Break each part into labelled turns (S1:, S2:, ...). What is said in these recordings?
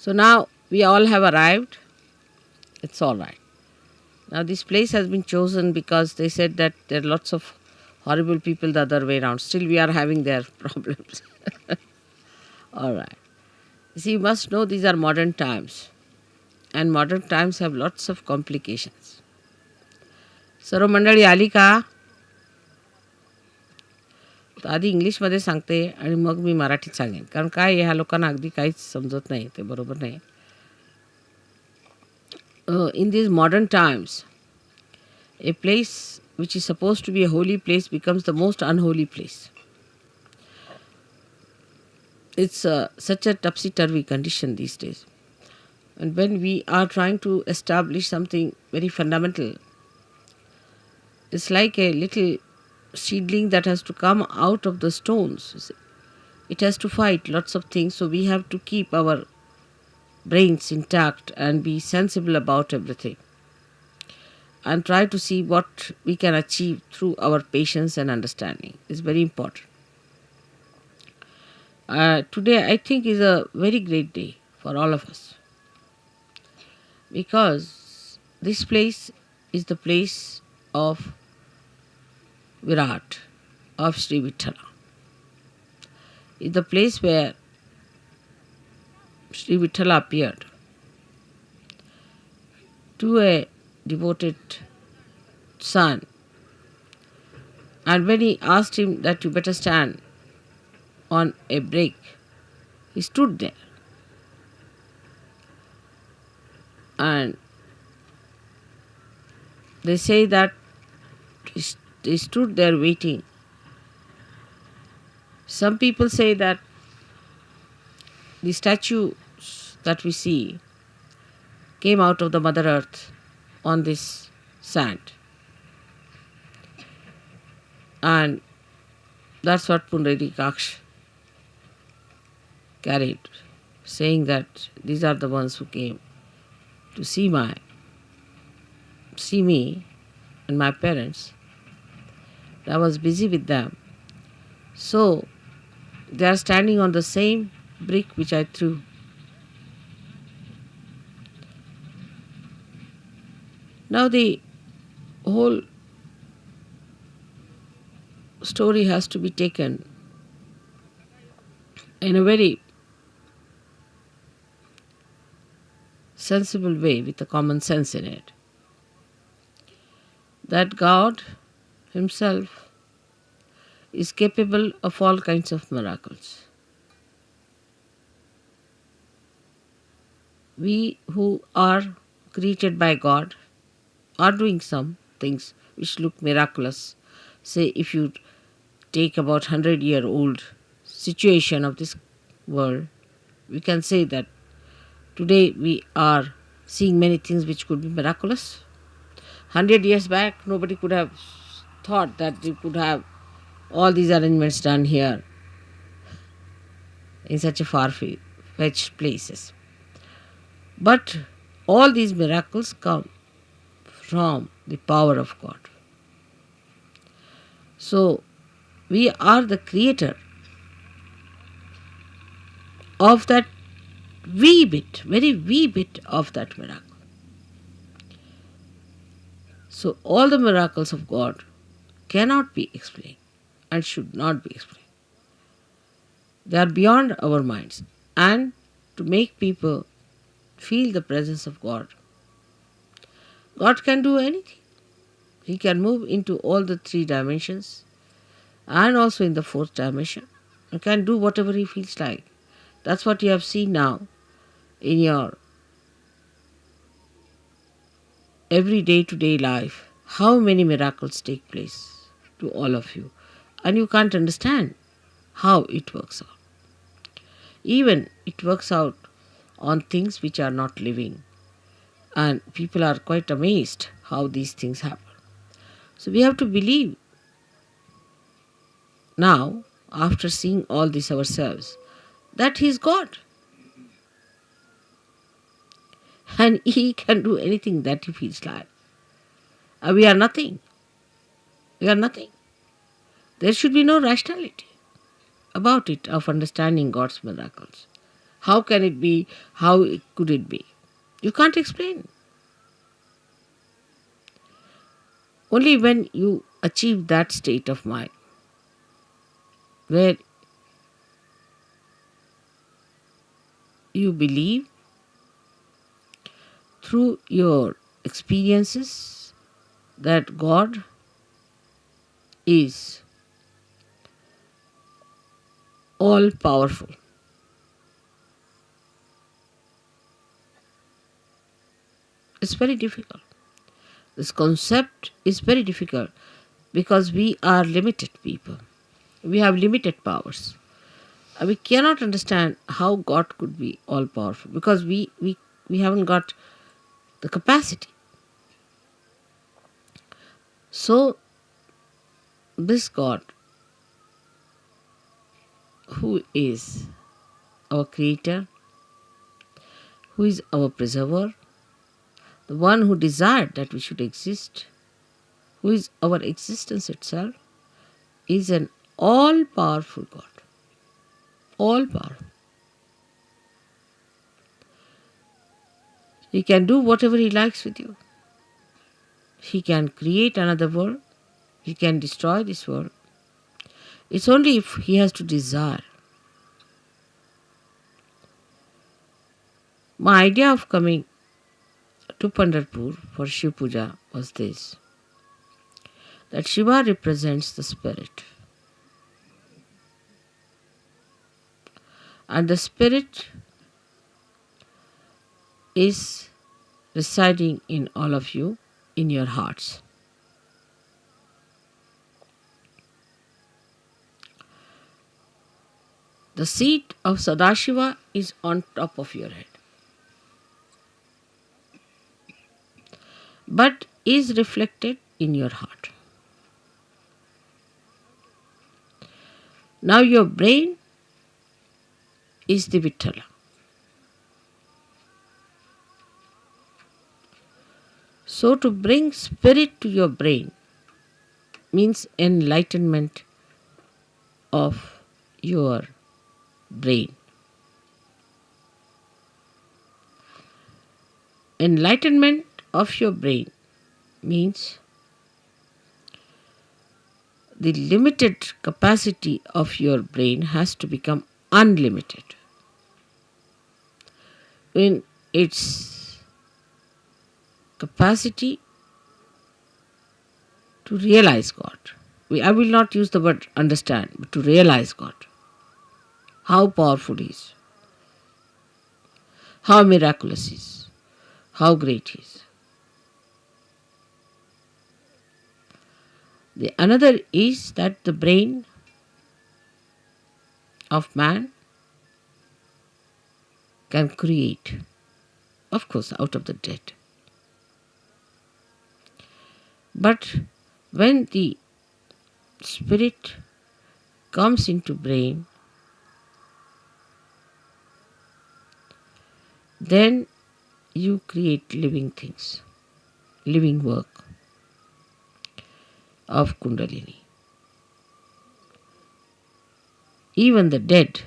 S1: So now we all have arrived. It's all right. Now this place has been chosen because they said that there are lots of horrible people the other way around. Still we are having their problems. All right. You see, you must know these are modern times. And modern times have lots of complications. सर्व मंडळी आली का? तर आधी इंग्लिशमध्ये सांगते आणि मग मी मराठीत सांगेन. कारण काय ह्या लोकांना अगदी काहीच समजत नाही. ते बरोबर नाही. In these modern times, a place which is supposed to be a holy place becomes the most unholy place. It's such a topsy-turvy condition these days. And when we are trying to establish something very fundamental, it's like a little seedling that has to come out of the stones. It has to fight lots of things, so we have to keep our brains intact and be sensible about everything and try to see what we can achieve through our patience and understanding. It's very important. Today, I think, is a very great day for all of us because this place is the place of Virat, of Sri Vitara. It's the place where Sri Vitala appeared to a devoted son. And when he asked him that you better stand on a break, he stood there. And they say that he stood there waiting. Some people say that the statues that we see came out of the Mother Earth on this sand. And that's what Pundarikaksh carried, saying that these are the ones who came to see me and my parents. I was busy with them. So they are standing on the same brick which I threw. Now the whole story has to be taken in a very sensible way with a common sense in it. That God Himself is capable of all kinds of miracles. We who are created by God are doing some things which look miraculous. Say if you take about 100-year-old situation of this world, we can say that today we are seeing many things which could be miraculous. 100 years back, nobody could have thought that you could have all these arrangements done here in such a far-fetched places. But all these miracles come from the power of God. So, we are the creator of that wee bit, very wee bit of that miracle. So, all the miracles of God cannot be explained and should not be explained. They are beyond our minds. And to make people feel the presence of God, God can do anything. He can move into all the 3 dimensions and also in the 4th dimension. He can do whatever He feels like. That's what you have seen now in your every day-to-day life. How many miracles take place to all of you. And you can't understand how it works out. Even it works out on things which are not living. And people are quite amazed how these things happen. So we have to believe now, after seeing all this ourselves, that He is God. And He can do anything that He feels like. We are nothing. We are nothing. There should be no rationality about it, of understanding God's miracles. How can it be? How could it be? You can't explain. Only when you achieve that state of mind where you believe through your experiences that God is all powerful. It's very difficult. This concept is very difficult because we are limited people. We have limited powers. We cannot understand how God could be all powerful because we haven't got the capacity. So, this God, who is our creator, who is our preserver, the one who desired that we should exist, who is our existence itself, is an all powerful God. All powerful. He can do whatever He likes with you. He can create another world. He can destroy this world. It's only if He has to desire. My idea of coming to Pandharpur for Shiv Puja was this, that Shiva represents the spirit. And the spirit is residing in all of you, in your hearts. The seat of Sadashiva is on top of your head, but is reflected in your heart. Now your brain is the vitara. So to bring spirit to your brain means enlightenment of your brain. Enlightenment of your brain means the limited capacity of your brain has to become unlimited in its capacity to realize God. I will not use the word understand, but to realize God. How powerful He is, how miraculous He is, how great He is. The another is that the brain of man can create, of course, out of the dead. But when the spirit comes into brain, then you create living things, living work of Kundalini. Even the dead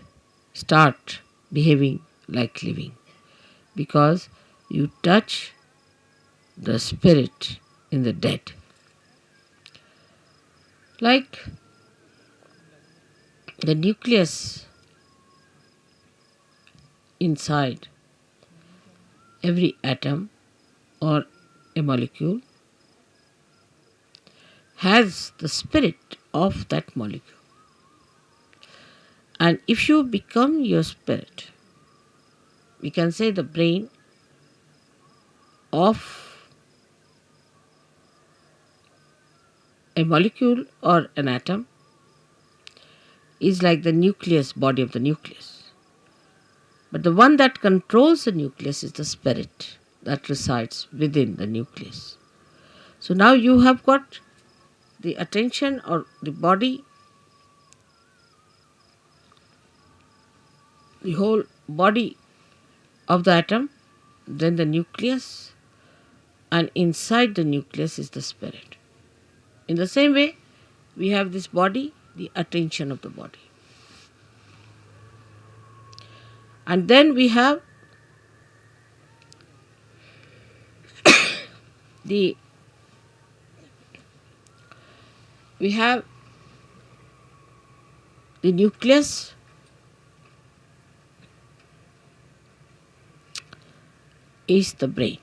S1: start behaving like living because you touch the spirit in the dead. Like the nucleus inside every atom or a molecule has the spirit of that molecule. And if you become your spirit, we can say the brain of a molecule or an atom is like the nucleus, body of the nucleus. But the one that controls the nucleus is the spirit that resides within the nucleus. So now you have got the attention or the body, the whole body of the atom, then the nucleus, and inside the nucleus is the spirit. In the same way, we have this body, the attention of the body. And then the we have the nucleus is the brain,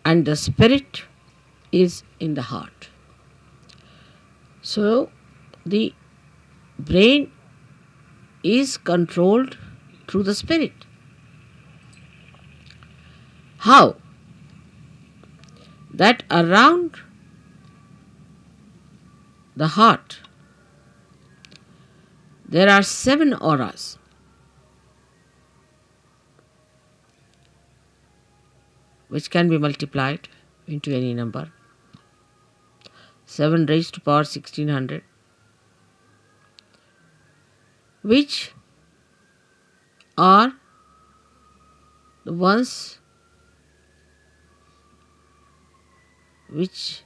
S1: and the spirit is in the heart. So the brain is controlled through the spirit. How? That around the heart there are 7 auras, which can be multiplied into any number. 7 raised to power 1600, which are the ones which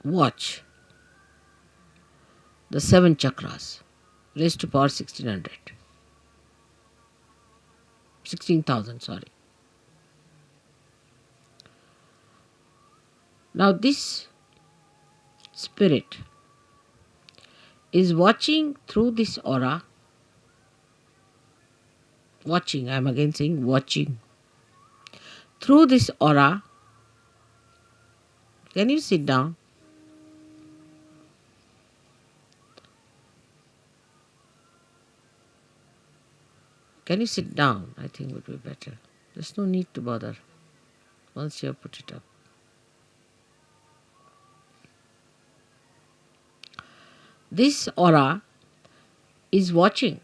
S1: watch the 7 chakras raised to power 1600. 16,000, sorry. Now this spirit is watching through this aura. Watching, I am again saying watching. Through this aura, can you sit down? Can you sit down? I think would be better. There's no need to bother once you have put it up. This aura is watching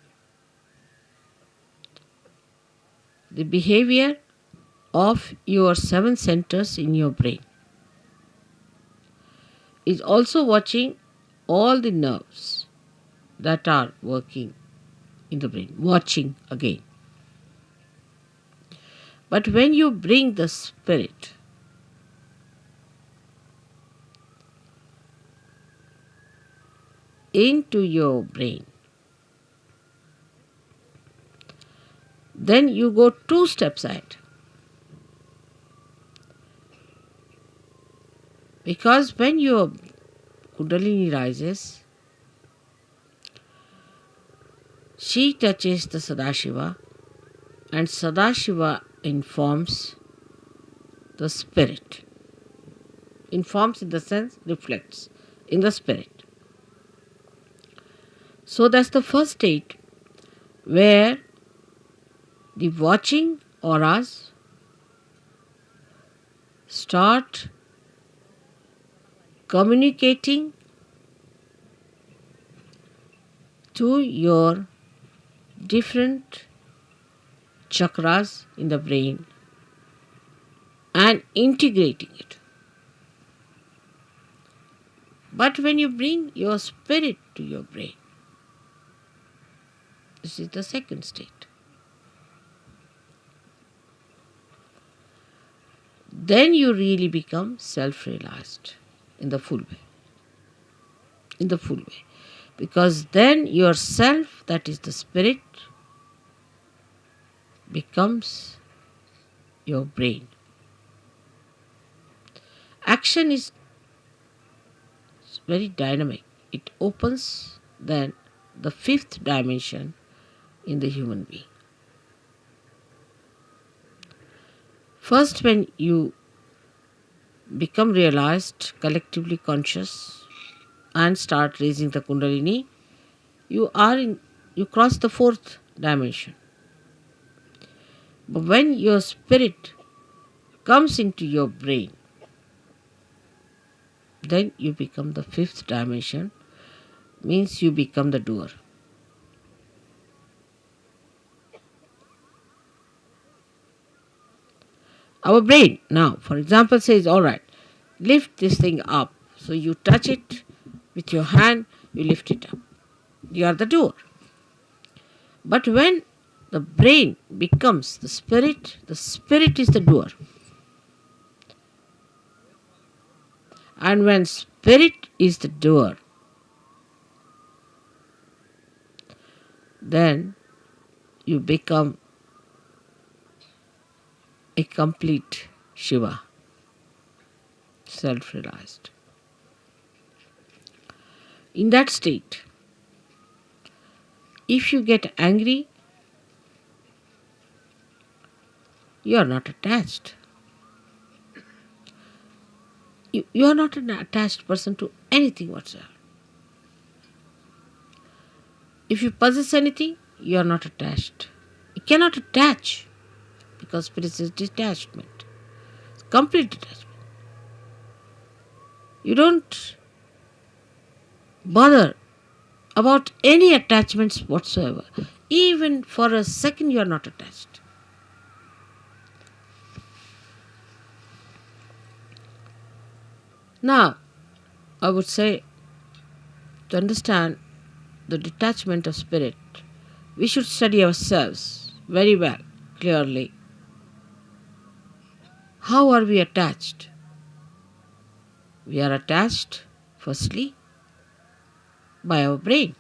S1: the behavior of your 7 centers in your brain. Is also watching all the nerves that are working in the brain. Watching again. But when you bring the spirit into your brain, then you go 2 steps ahead. Because when your Kundalini rises, she touches the Sadashiva, and Sadashiva informs the spirit. Informs in the sense reflects in the spirit. So that's the first state where the watching auras start communicating to your different chakras in the brain and integrating it. But when you bring your spirit to your brain, this is the second state. Then you really become self-realized in the full way. In the full way. Because then yourself, that is the spirit, becomes your brain. Action is very dynamic. It opens then the 5th dimension in the human being. First, when you become realized, collectively conscious, and start raising the Kundalini, you cross the 4th dimension. But when your spirit comes into your brain, then you become the 5th dimension, means you become the doer. Our brain now, for example, says, all right, lift this thing up. So you touch it with your hand, you lift it up. You are the doer. But when the brain becomes the spirit is the doer. And when spirit is the doer, then you become a complete Shiva, self-realized. In that state, if you get angry, you are not attached. You are not an attached person to anything whatsoever. If you possess anything, you are not attached. You cannot attach because spirit is detachment, complete detachment. You don't bother about any attachments whatsoever. Even for a second, you are not attached. Now, I would say to understand the detachment of spirit, we should study ourselves very well, clearly. How are we attached? We are attached, firstly, by our brain,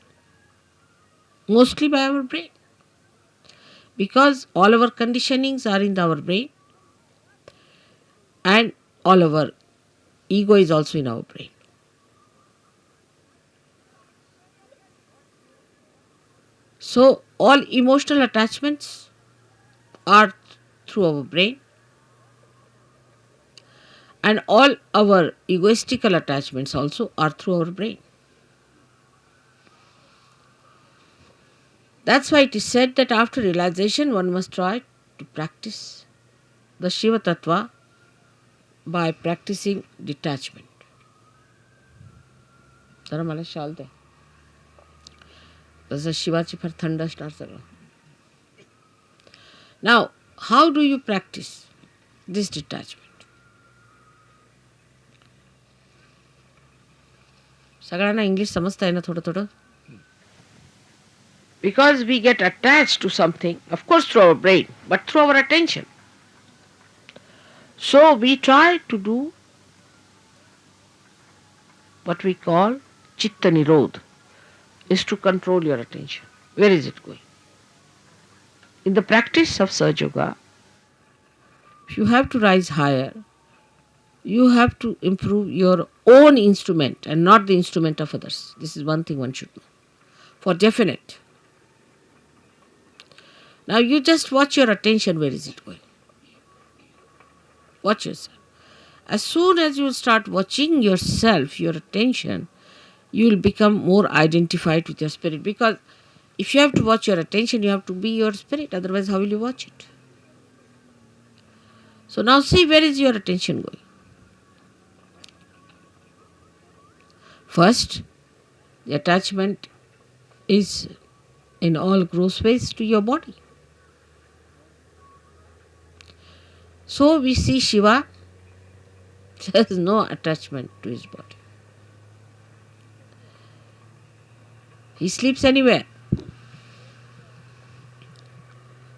S1: mostly by our brain, because all our conditionings are in our brain and all our ego is also in our brain. So, all emotional attachments are through our brain, and all our egoistical attachments also are through our brain. That's why it is said that after realization, one must try to practice the Shiva Tattva by practicing detachment. जरा मला शाल दे. तसं शिवाची फार थंड असणार सगळं. Now, how do you practice this detachment? सगळ्यांना English समजताय ना थोडं थोडं? Because we get attached to something, of course through our brain, but through our attention. So we try to do what we call Chitta Nirodh, is to control your attention. Where is it going? In the practice of Sahajyoga, if you have to rise higher, you have to improve your own instrument and not the instrument of others. This is one thing one should know. For definite. Now you just watch your attention, where is it going? Watch yourself. As soon as you start watching yourself, your attention, you will become more identified with your spirit. Because if you have to watch your attention, you have to be your spirit. Otherwise, how will you watch it? So now see, where is your attention going? First, the attachment is in all gross ways to your body. So we see Shiva, there is no attachment to his body. He sleeps anywhere.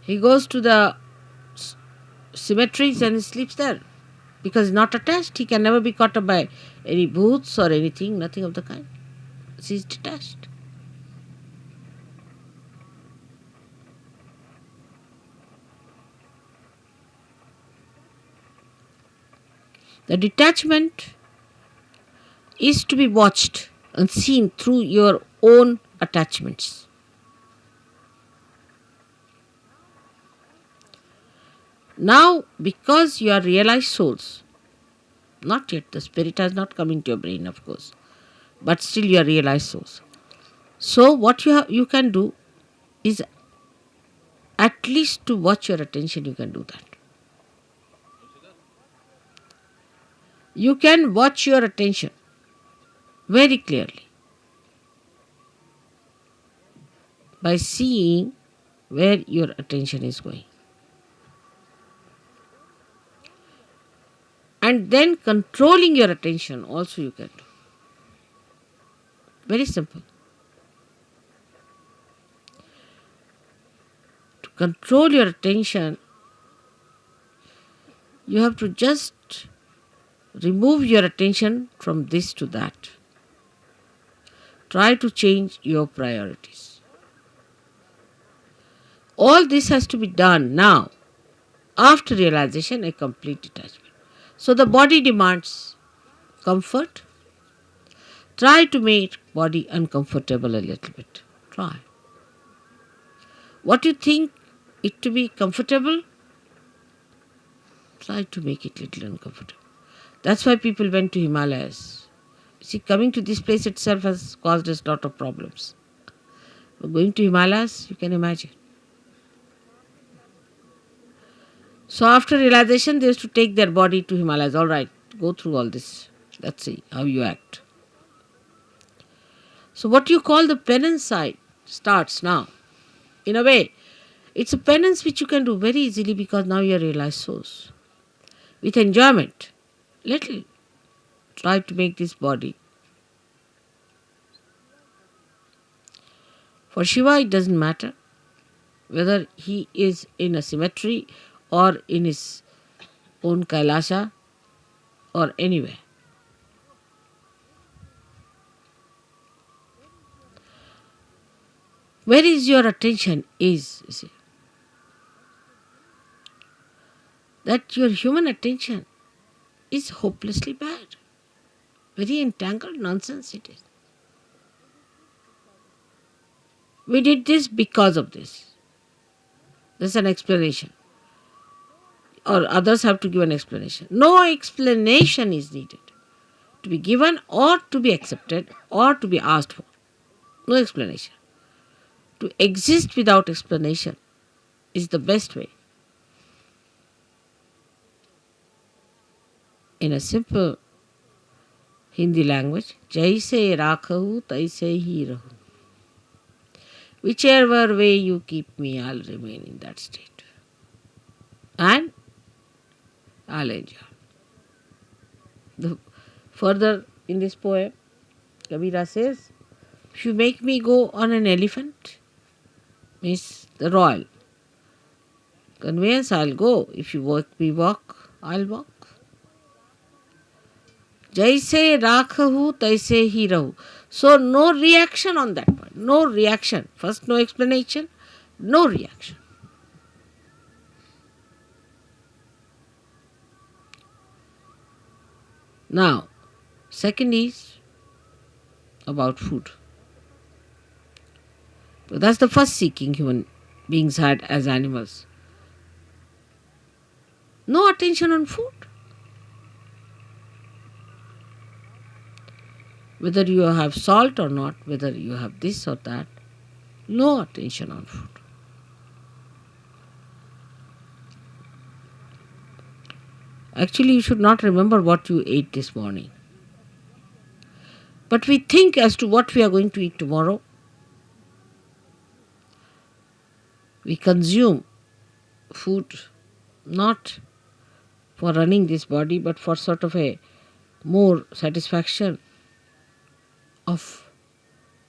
S1: He goes to the cemeteries and he sleeps there. Because he's not attached, he can never be caught up by any booths or anything, nothing of the kind. He's detached. The detachment is to be watched and seen through your own attachments. Now, because you are realized souls, not yet, the spirit has not come into your brain, of course, but still you are realized souls. So, what you can do is at least to watch your attention, you can do that. You can watch your attention very clearly by seeing where your attention is going. And then controlling your attention also you can do. Very simple. To control your attention, you have to just remove your attention from this to that. Try to change your priorities. All this has to be done now, after realization, a complete detachment. So the body demands comfort. Try to make body uncomfortable a little bit. Try. What you think it to be comfortable, try to make it little uncomfortable. That's why people went to Himalayas. See, coming to this place itself has caused us a lot of problems. But going to Himalayas, you can imagine. So after realization, they used to take their body to Himalayas. All right, go through all this. Let's see how you act. So what you call the penance side starts now. In a way, it's a penance which you can do very easily because now you are realized souls. With enjoyment, little. Try to make this body. For Shiva, it doesn't matter whether he is in a cemetery or in his own Kailasha or anywhere. Where is your attention is, you see. That your human attention is hopelessly bad. Very entangled nonsense it is. We did this because of this. There's an explanation. Or others have to give an explanation. No explanation is needed to be given or to be accepted or to be asked for. No explanation. To exist without explanation is the best way. In a simple Hindi language, jaise rakhahu taise hi rahu. Whichever way you keep me, I'll remain in that state. And I'll enjoy. Further in this poem, Kabira says, if you make me go on an elephant, means the royal conveyance, I'll go. If you make me walk, I'll walk. Jaise rakhahu taise hi rahu. So no reaction on that point. No reaction. First no explanation, no reaction. Now, second is about food. So that's the first seeking human beings had as animals. No attention on food. Whether you have salt or not, whether you have this or that, no attention on food. Actually, you should not remember what you ate this morning. But we think as to what we are going to eat tomorrow. We consume food not for running this body, but for sort of a more satisfaction of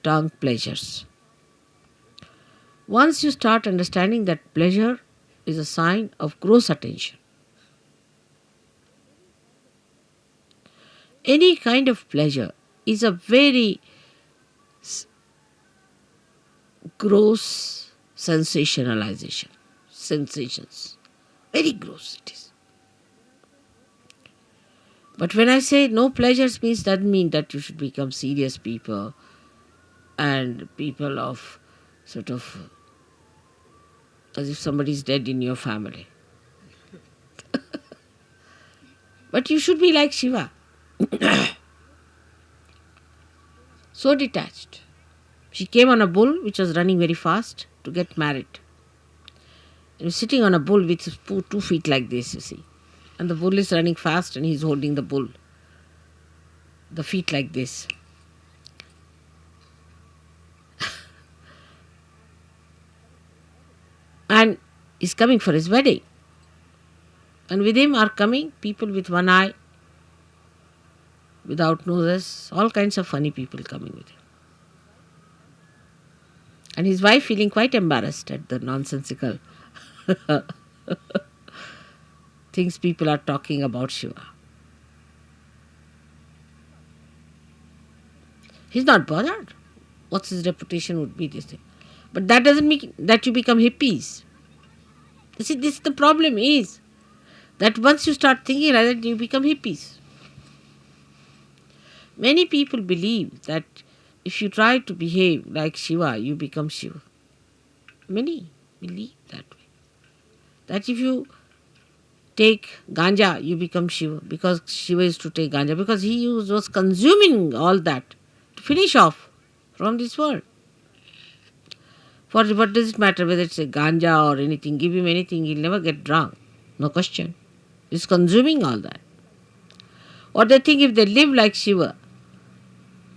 S1: tongue pleasures. Once you start understanding that pleasure is a sign of gross attention, any kind of pleasure is a very gross sensationalization. Sensations. Very gross it is. But when I say no pleasures means doesn't mean that you should become serious people and people of sort of as if somebody is dead in your family. But you should be like Shiva. So detached. She came on a bull which was running very fast to get married. He was sitting on a bull with 2 feet like this, you see. And the bull is running fast and he's holding the bull. The feet like this. And he's coming for his wedding. And with him are coming people with one eye, without noses, all kinds of funny people coming with him. And his wife feeling quite embarrassed at the nonsensical things people are talking about Shiva. He's not bothered. What's his reputation would be this thing. But that doesn't mean that you become hippies. You see, this the problem is that once you start thinking like that, you become hippies. Many people believe that if you try to behave like Shiva, you become Shiva. Many believe that way. That if you take ganja, you become Shiva, because Shiva is to take ganja, because he was consuming all that to finish off from this world. For what does it matter whether it's a ganja or anything? Give him anything, he'll never get drunk. No question. He's consuming all that. Or they think if they live like Shiva,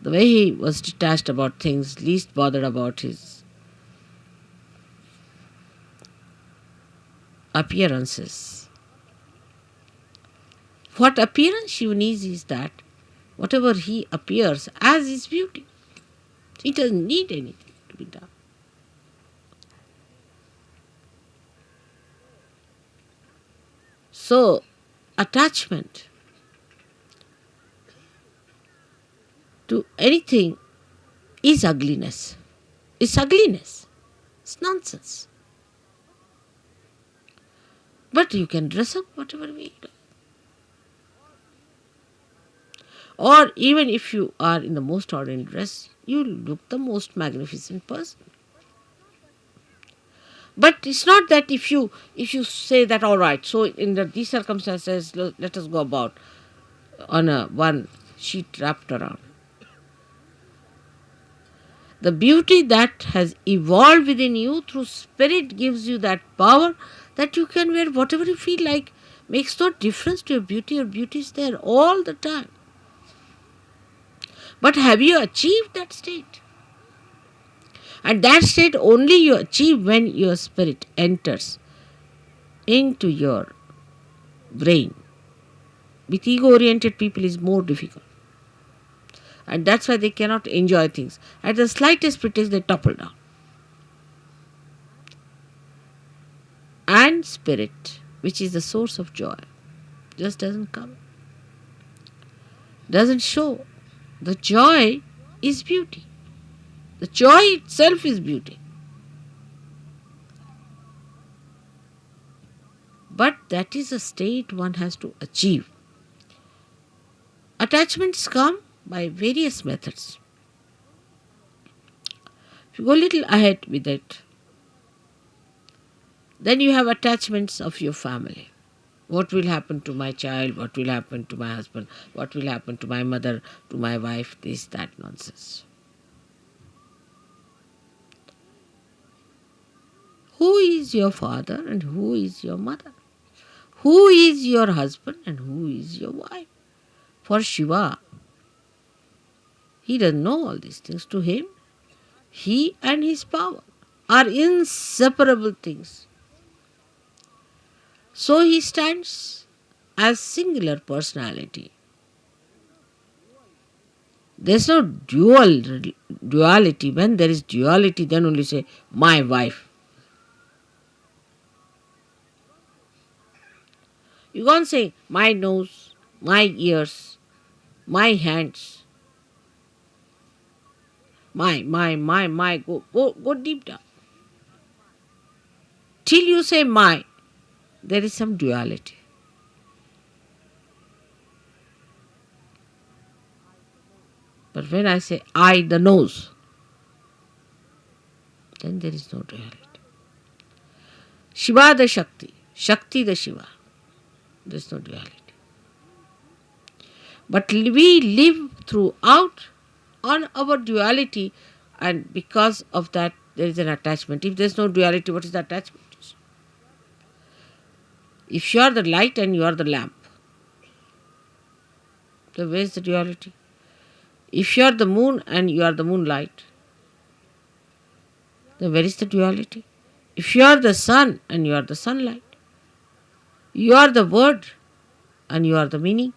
S1: the way he was detached about things, least bothered about his appearances. What appearance Shiva needs is that whatever he appears as is beauty. He doesn't need anything to be done. So, attachment to anything is ugliness. It's ugliness. It's nonsense. But you can dress up whatever way you like. Or even if you are in the most ordinary dress, you look the most magnificent person. But it's not that if you say that, all right, so in these circumstances, let us go about on a one sheet wrapped around. The beauty that has evolved within you through spirit gives you that power that you can wear whatever you feel like. Makes no difference to your beauty. Your beauty is there all the time. But have you achieved that state? And that state only you achieve when your spirit enters into your brain. With ego-oriented people is more difficult. And that's why they cannot enjoy things. At the slightest pretext, they topple down. And spirit, which is the source of joy, just doesn't come. Doesn't show. The joy is beauty. The joy itself is beauty. But that is a state one has to achieve. Attachments come by various methods. If you go a little ahead with it, then you have attachments of your family. What will happen to my child? What will happen to my husband? What will happen to my mother, to my wife? This, that nonsense. Who is your father and who is your mother? Who is your husband and who is your wife? For Shiva, he doesn't know all these things. To him, he and his power are inseparable things. So he stands as singular personality. There's no duality. When there is duality, then only say, my wife. You can't say, my nose, my ears, my hands, my. Go deep down. Till you say my, there is some duality. But when I say I, the nose, then there is no duality. Shiva the Shakti, Shakti the Shiva, there is no duality. But we live throughout on our duality, and because of that there is an attachment. If there is no duality, what is the attachment? If you are the light and you are the lamp, then where is the duality? If you are the moon and you are the moonlight, then where is the duality? If you are the sun and you are the sunlight, you are the word and you are the meaning,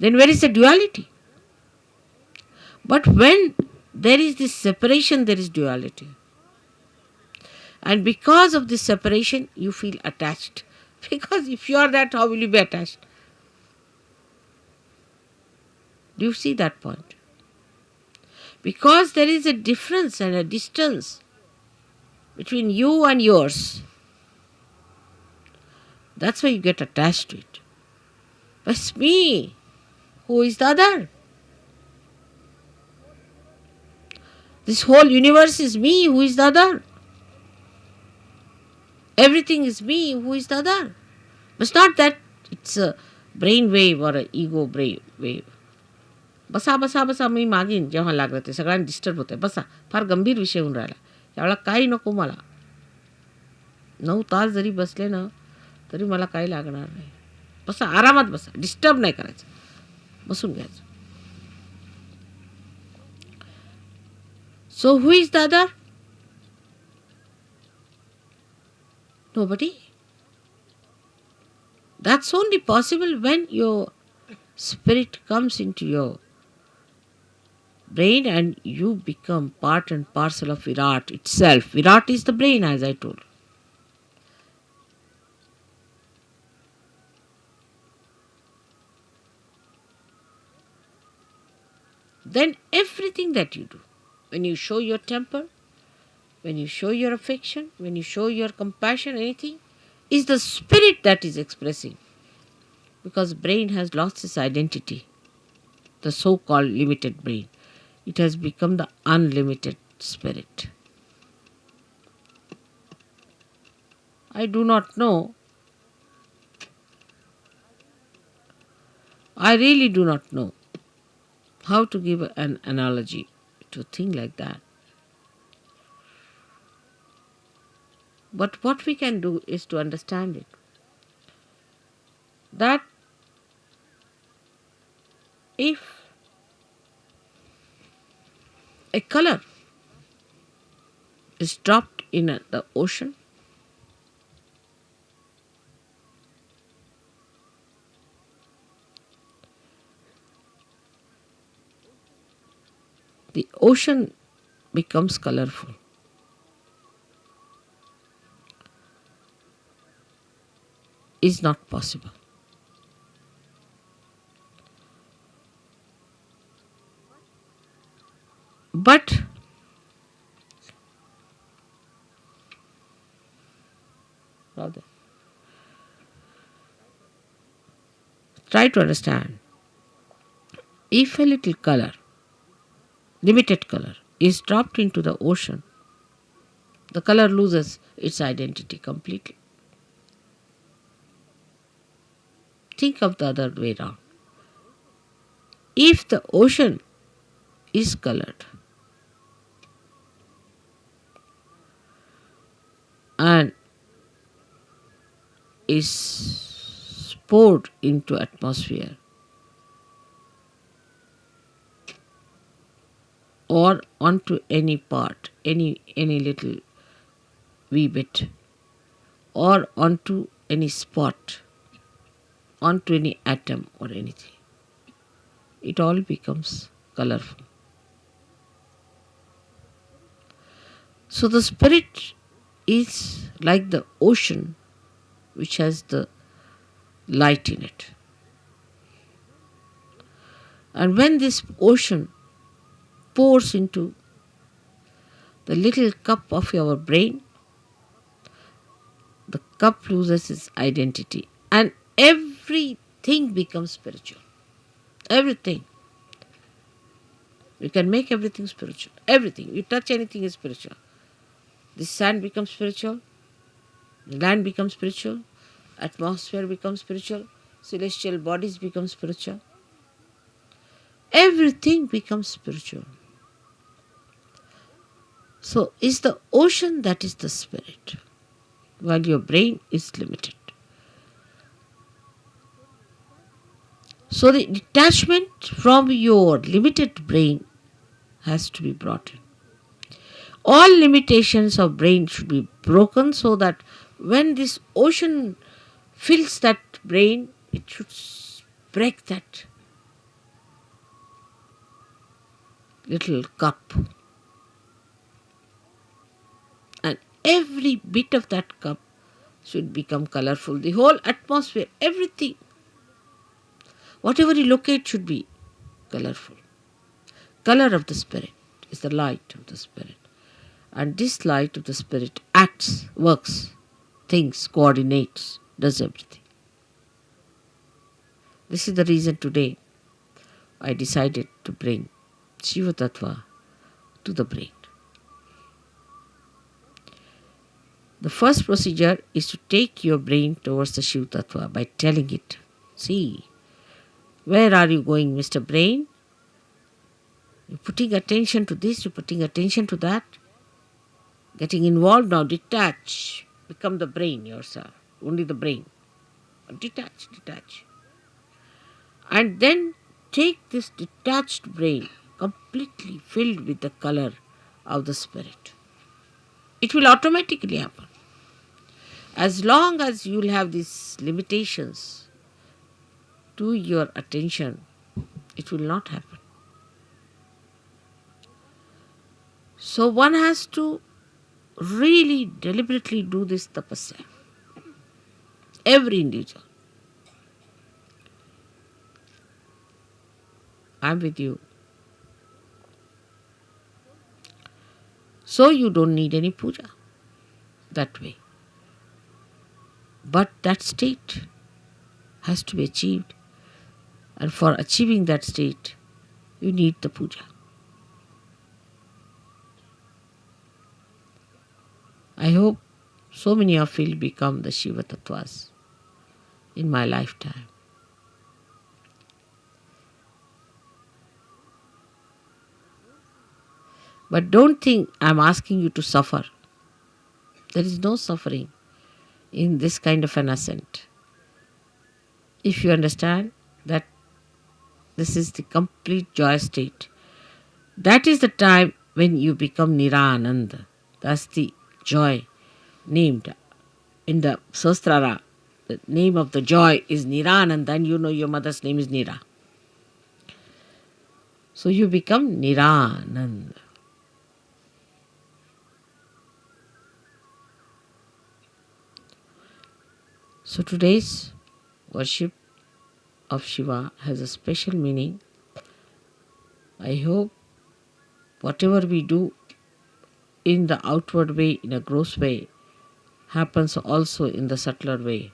S1: then where is the duality? But when there is this separation, there is duality. And because of this separation, you feel attached. Because if you are that, how will you be attached? Do you see that point? Because there is a difference and a distance between you and yours. That's why you get attached to it. But it's me. Who is the other? This whole universe is me. Who is the other? Everything is me. Who is the other? But it's not that it's a brain wave or an ego brain wave. बसा बसा बसा मी मागीन जेव्हा लागलं ते सगळ्यांना disturb होतंय. बसा, फार गंभीर विषय होऊन राहिला. यावेळेला काही नको मला. 9 तास जरी बसले ना तरी मला काही लागणार नाही. बसा, आरामात बसा, डिस्टर्ब नाही करायचं, बसून घ्यायचं. So who is the other? Nobody. That's only possible when your spirit comes into your brain and you become part and parcel of Virat itself. Virat is the brain, as I told. Then everything that you do, when you show your temper, when you show your affection, when you show your compassion, anything, is the spirit that is expressing. Because brain has lost its identity, the so-called limited brain. It has become the unlimited spirit. I do not know. I really do not know how to give an analogy to a thing like that. But what we can do is to understand it. That if a color is dropped in the ocean, the ocean becomes colorful. Is not possible. But rather, try to understand. If a little color, limited color, is dropped into the ocean, the color loses its identity completely. Think of the other way around. If the ocean is colored and is poured into atmosphere or onto any part, any little wee bit, or onto any spot, onto any atom or anything, it all becomes colorful. So the spirit is like the ocean which has the light in it. And when this ocean pours into the little cup of your brain, the cup loses its identity and everything becomes spiritual. Everything. You can make everything spiritual. Everything. You touch anything is spiritual. The sand becomes spiritual. The land becomes spiritual. Atmosphere becomes spiritual. Celestial bodies become spiritual. Everything becomes spiritual. So is the ocean that is the spirit, while your brain is limited. So the detachment from your limited brain has to be brought in. All limitations of brain should be broken so that when this ocean fills that brain, it should break that little cup. And every bit of that cup should become colorful. The whole atmosphere, everything, whatever you locate should be colorful. Color of the spirit. is the light of the Spirit. And this light of the Spirit acts, works, thinks, coordinates, does everything. This is the reason today I decided to bring Shiva Tattva to the brain. The first procedure is to take your brain towards the Shiva Tattva by telling it, see, where are you going, Mr. Brain? You're putting attention to this, you're putting attention to that. Getting involved now, detach. Become the brain yourself, only the brain. Detach. And then take this detached brain, completely filled with the color of the Spirit. It will automatically happen. As long as you will have these limitations to your attention, it will not happen. So one has to really deliberately do this tapasya. Every individual. I am with you. So you don't need any puja that way. But that state has to be achieved. And for achieving that state, you need the puja. I hope so many of you will become the Shiva Tattvas in my lifetime. But don't think I'm asking you to suffer. There is no suffering in this kind of an ascent. If you understand that this is the complete joy state, that is the time when you become Nirananda. That's the joy named in the Sastrara. The name of the joy is Nirananda, and you know your mother's name is Nira. So you become Nirananda. So today's worship of Shiva has a special meaning. I hope whatever we do in the outward way, in a gross way, happens also in the subtler way.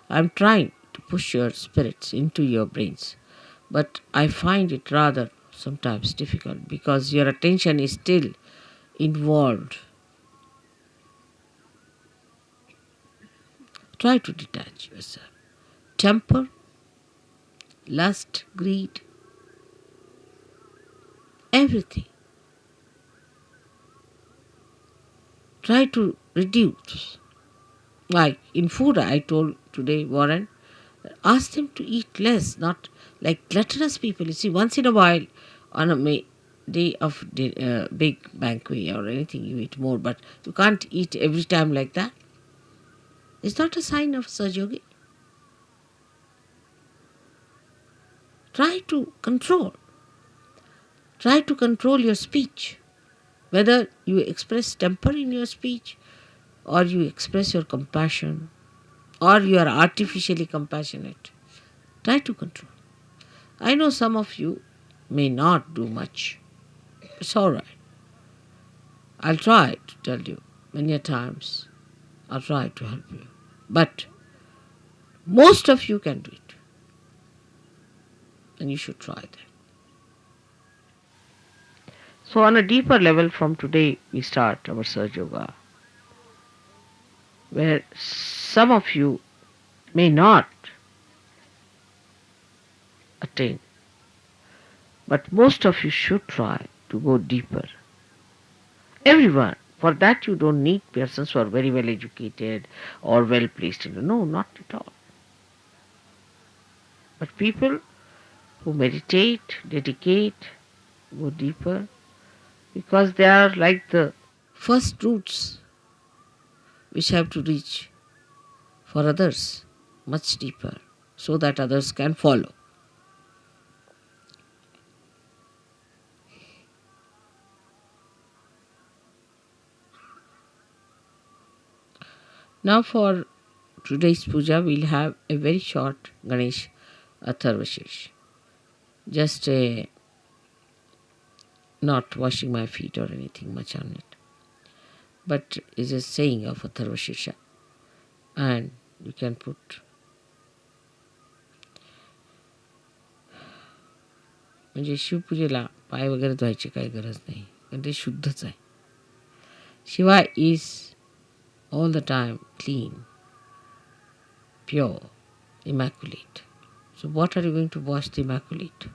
S1: I am trying to push your spirits into your brains, but I find it rather sometimes difficult because your attention is still involved. Try to detach yourself. Temper, lust, greed, everything. Try to reduce. Like in food, I told today, Warren, ask them to eat less, not like gluttonous people. You see, once in a while, on a day of big banquet or anything, you eat more, but you can't eat every time like that. It's not a sign of Sahajyogi. Try to control. Try to control your speech. Whether you express temper in your speech, or you express your compassion, or you are artificially compassionate. Try to control. I know some of you may not do much. It's all right. I'll try to tell you many a times. I'll try to help you. But most of you can do it. And you should try that. So on a deeper level from today, we start our Sahaja Yoga, where some of you may not attain, but most of you should try to go deeper. Everyone. For that you don't need persons who are very well educated or well placed. No, not at all. But people who meditate, dedicate, go deeper, because they are like the first roots which have to reach for others much deeper so that others can follow. Now for today's puja, we'll have a very short Ganesh Atharvashesh. Just a not washing my feet or anything much on it, but is a saying of Atharva Shirsha. And you can put म्हणजे शिवपूजेला पाय वगैरे धुवायची काही गरज नाही, कारण ते शुद्धच आहे. Shiva is all the time clean, pure, immaculate. So what are you going to wash the immaculate?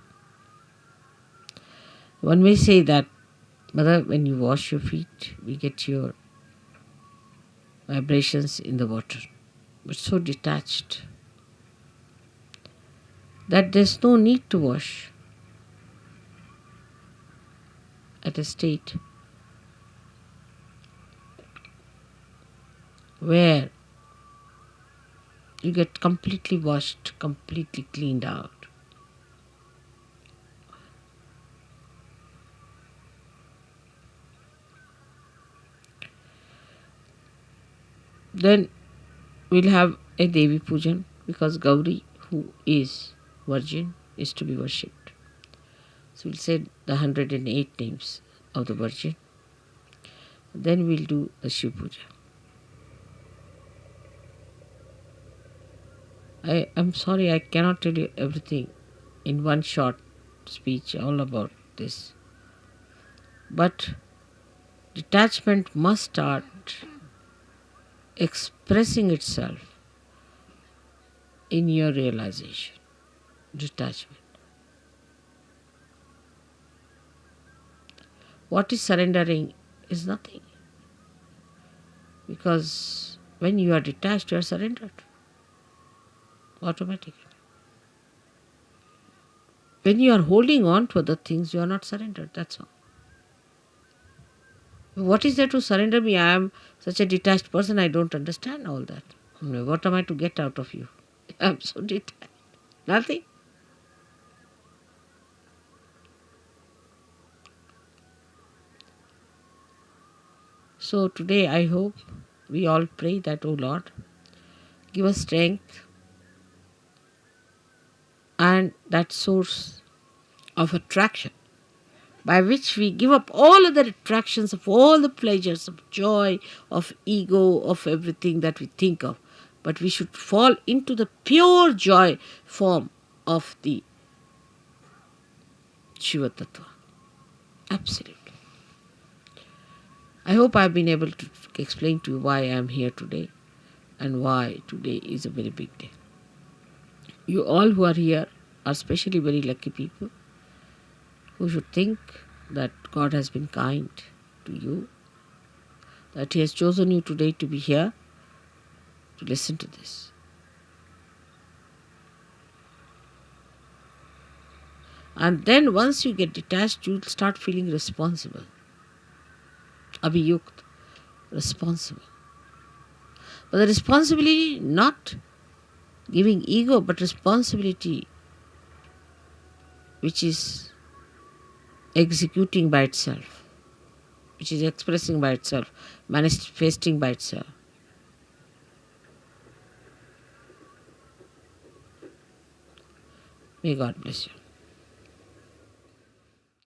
S1: One may say that, Mother, when you wash your feet, we get your vibrations in the water, but so detached that there's no need to wash at a state where you get completely washed, completely cleaned out. Then we'll have a Devi Pujan, because Gauri, who is virgin, is to be worshipped. So we'll say the 108 names of the Virgin. Then we'll do the Shiv Puja. I'm sorry, I cannot tell you everything in one short speech all about this. But detachment must start expressing itself in your realization. Detachment. What is surrendering is nothing. Because when you are detached, you are surrendered. Automatically. When you are holding on to other things, you are not surrendered. That's all. What is there to surrender me? I am such a detached person, I don't understand all that. What am I to get out of you? I am so detached. Nothing. So today I hope we all pray that, O Lord, give us strength and that source of attraction by which we give up all other attractions of all the pleasures of joy, of ego, of everything that we think of. But we should fall into the pure joy form of the Shiva Tattva. Absolutely. I hope I have been able to explain to you why I am here today and why today is a very big day. You all who are here are especially very lucky people who should think that God has been kind to you, that He has chosen you today to be here to listen to this. And then once you get detached, you'll start feeling responsible. Abhiyukt, responsible. But the responsibility, not giving ego, but responsibility which is executing by itself, which is expressing by itself, manifesting by itself. May God bless you.